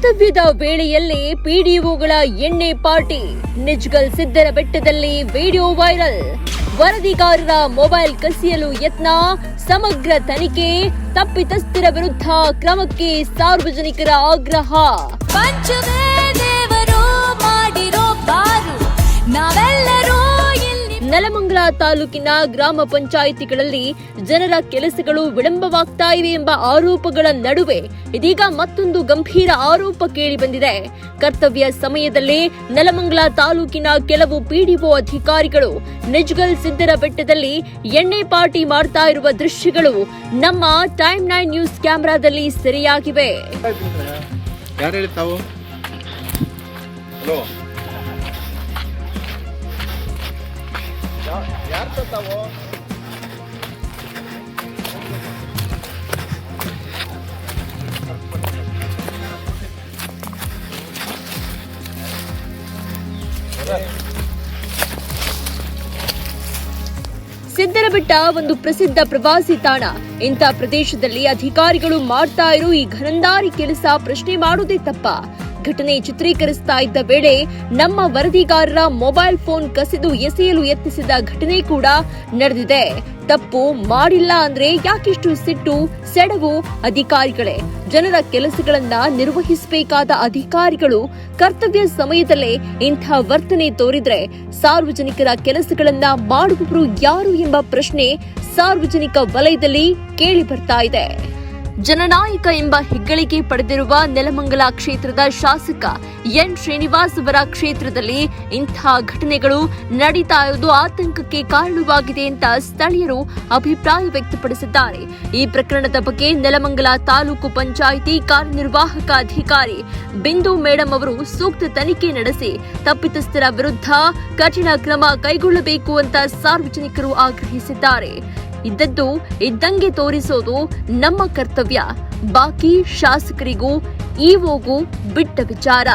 ಕರ್ತವ್ಯದ ವೇಳೆಯಲ್ಲೇ ಪಿಡಿಒಗಳ ಎಣ್ಣೆ ಪಾರ್ಟಿ, ನಿಜ್ಗಲ್ ಸಿದ್ದರ ಬೆಟ್ಟದಲ್ಲಿ ವಿಡಿಯೋ ವೈರಲ್. ವರದಿಗಾರರ ಮೊಬೈಲ್ ಕಸಿಯಲು ಯತ್ನ, ಸಮಗ್ರ ತನಿಖೆ, ತಪ್ಪಿತಸ್ಥರ ವಿರುದ್ಧ ಕ್ರಮಕ್ಕೆ ಸಾರ್ವಜನಿಕರ ಆಗ್ರಹ. ಪಂಚಮೇ ದೇವರು ಮಾಡಿರೋ ಬಾರು, ನಾವೆಲ್ಲರೂ ನೆಲಮಂಗಲ ತಾಲೂಕಿನ ಗ್ರಾಮ ಪಂಚಾಯಿತಿಗಳಲ್ಲಿ ಜನರ ಕೆಲಸಗಳು ವಿಳಂಬವಾಗ್ತಾ ಇವೆ ಎಂಬ ಆರೋಪಗಳ ನಡುವೆ ಇದೀಗ ಮತ್ತೊಂದು ಗಂಭೀರ ಆರೋಪ ಕೇಳಿಬಂದಿದೆ. ಕರ್ತವ್ಯ ಸಮಯದಲ್ಲಿ ನೆಲಮಂಗಲ ತಾಲೂಕಿನ ಕೆಲವು ಪಿಡಿಒ ಅಧಿಕಾರಿಗಳು ನಿಜ್ಗಲ್ ಸಿದ್ದರ ಬೆಟ್ಟದಲ್ಲಿ ಎಣ್ಣೆ ಪಾರ್ಟಿ ಮಾಡ್ತಾ ಇರುವ ದೃಶ್ಯಗಳು ನಮ್ಮ ಟೈಮ್ 9 ನ್ಯೂಸ್ ಕ್ಯಾಮೆರಾದಲ್ಲಿ ಸೆರೆಯಾಗಿವೆ. ಸಿದ್ದರಬೆಟ್ಟ ಒಂದು ಪ್ರಸಿದ್ಧ ಪ್ರವಾಸಿ ತಾಣ. ಇಂಥ ಪ್ರದೇಶದಲ್ಲಿ ಅಧಿಕಾರಿಗಳು ಮಾಡ್ತಾ ಇರೋ ಈ ಘನಂದಾರಿ ಕೆಲಸ ಪ್ರಶ್ನೆ ಮಾಡೋದೇ ತಪ್ಪ. ಘಟನೆ ಚಿತ್ರೀಕರಿಸ್ತಾ ಇದ್ದ ವೇಳೆ ನಮ್ಮ ವರದಿಗಾರರ ಮೊಬೈಲ್ ಫೋನ್ ಕಸಿದು ಎಸೆಯಲು ಯತ್ನಿಸಿದ ಘಟನೆ ಕೂಡ ನಡೆದಿದೆ. ತಪ್ಪು ಮಾಡಿಲ್ಲ ಅಂದ್ರೆ ಯಾಕಿಷ್ಟು ಸಿಟ್ಟು, ಸೆಡವು ಅಧಿಕಾರಿಗಳೇ? ಜನರ ಕೆಲಸಗಳನ್ನ ನಿರ್ವಹಿಸಬೇಕಾದ ಅಧಿಕಾರಿಗಳು ಕರ್ತವ್ಯ ಸಮಯದಲ್ಲೇ ಇಂಥ ವರ್ತನೆ ತೋರಿದ್ರೆ ಸಾರ್ವಜನಿಕರ ಕೆಲಸಗಳನ್ನ ಮಾಡುವವರು ಯಾರು ಎಂಬ ಪ್ರಶ್ನೆ ಸಾರ್ವಜನಿಕ ವಲಯದಲ್ಲಿ ಕೇಳಿ ಬರ್ತಾ ಇದೆ. ಜನನಾಯಕ ಎಂಬ ಹೆಗ್ಗಳಿಕೆ ಪಡೆದಿರುವ ನೆಲಮಂಗಲ ಕ್ಷೇತ್ರದ ಶಾಸಕ ಎನ್ ಶ್ರೀನಿವಾಸ್ ಅವರ ಕ್ಷೇತ್ರದಲ್ಲಿ ಇಂಥ ಘಟನೆಗಳು ನಡೀತಾ ಇರುವುದು ಆತಂಕಕ್ಕೆ ಕಾರಣವಾಗಿದೆ ಅಂತ ಸ್ಥಳೀಯರು ಅಭಿಪ್ರಾಯ ವ್ಯಕ್ತಪಡಿಸಿದ್ದಾರೆ. ಈ ಪ್ರಕರಣದ ಬಗ್ಗೆ ನೆಲಮಂಗಲ ತಾಲೂಕು ಪಂಚಾಯಿತಿ ಕಾರ್ಯನಿರ್ವಾಹಕ ಅಧಿಕಾರಿ ಬಿಂದು ಮೇಡಂ ಅವರು ಸೂಕ್ತ ತನಿಖೆ ನಡೆಸಿ ತಪ್ಪಿತಸ್ಥರ ವಿರುದ್ಧ ಕಠಿಣ ಕ್ರಮ ಕೈಗೊಳ್ಳಬೇಕು ಅಂತ ಸಾರ್ವಜನಿಕರು ಆಗ್ರಹಿಸಿದ್ದಾರೆ. ಇದ್ದದ್ದು ಇದ್ದಂಗೆ ತೋರಿಸೋದು ನಮ್ಮ ಕರ್ತವ್ಯ, ಬಾಕಿ ಶಾಸಕರಿಗೂ ಇಒಗೂ ಬಿಟ್ಟ ವಿಚಾರ.